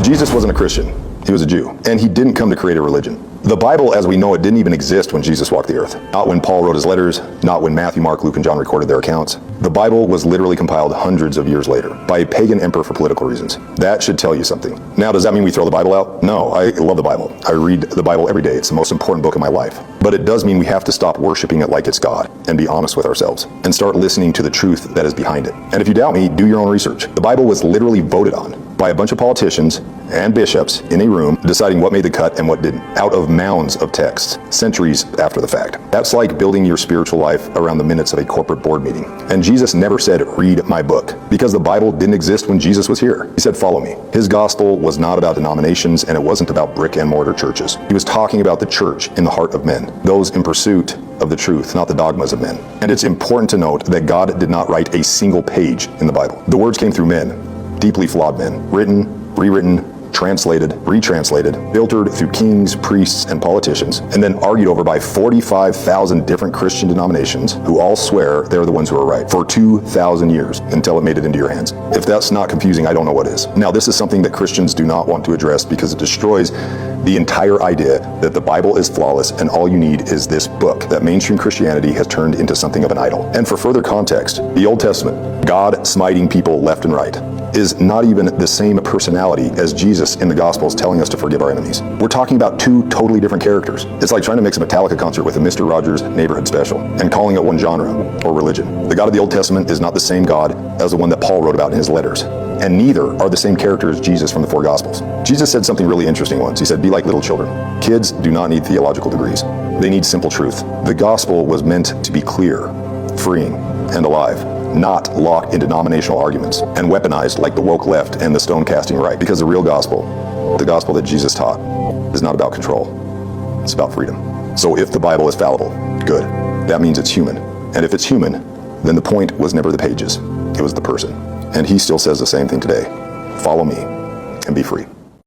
Jesus wasn't a Christian. He was a Jew, and he didn't come to create a religion. The Bible, as we know it, didn't even exist when Jesus walked the earth. Not when Paul wrote his letters, not when Matthew, Mark, Luke, and John recorded their accounts. The Bible was literally compiled hundreds of years later by a pagan emperor for political reasons. That should tell you something. Now, does that mean we throw the Bible out? No, I love the Bible. I read the Bible every day. It's the most important book in my life. But it does mean we have to stop worshiping it like it's God and be honest with ourselves and start listening to the truth that is behind it. And if you doubt me, do your own research. The Bible was literally voted on by a bunch of politicians and bishops in a room deciding what made the cut and what didn't, out of mounds of texts, centuries after the fact. That's like building your spiritual life around the minutes of a corporate board meeting. And Jesus never said, read my book, because the Bible didn't exist when Jesus was here. He said, follow me. His gospel was not about denominations, and it wasn't about brick and mortar churches. He was talking about the church in the heart of men, those in pursuit of the truth, not the dogmas of men. And it's important to note that God did not write a single page in the Bible. The words came through men, deeply flawed men, written, rewritten, translated, retranslated, filtered through kings, priests, and politicians, and then argued over by 45,000 different Christian denominations who all swear they're the ones who are right for 2,000 years until it made it into your hands. If that's not confusing, I don't know what is. Now, this is something that Christians do not want to address because it destroys the entire idea that the Bible is flawless and all you need is this book that mainstream Christianity has turned into something of an idol. And for further context, the Old Testament, God smiting people left and right, is not even the same personality as Jesus in the Gospels telling us to forgive our enemies. We're talking about two totally different characters. It's like trying to mix a Metallica concert with a Mr. Rogers Neighborhood Special and calling it one genre or religion. The God of the Old Testament is not the same God as the one that Paul wrote about in his letters. And neither are the same character as Jesus from the four Gospels. Jesus said something really interesting once. He said, be like little children. Kids do not need theological degrees. They need simple truth. The gospel was meant to be clear, freeing, and alive, not locked in denominational arguments and weaponized like the woke left and the stone casting right. Because the real gospel, the gospel that Jesus taught, is not about control. It's about freedom. So if the Bible is fallible, good. That means it's human. And if it's human, then the point was never the pages. It was the person. And he still says the same thing today. Follow me and be free.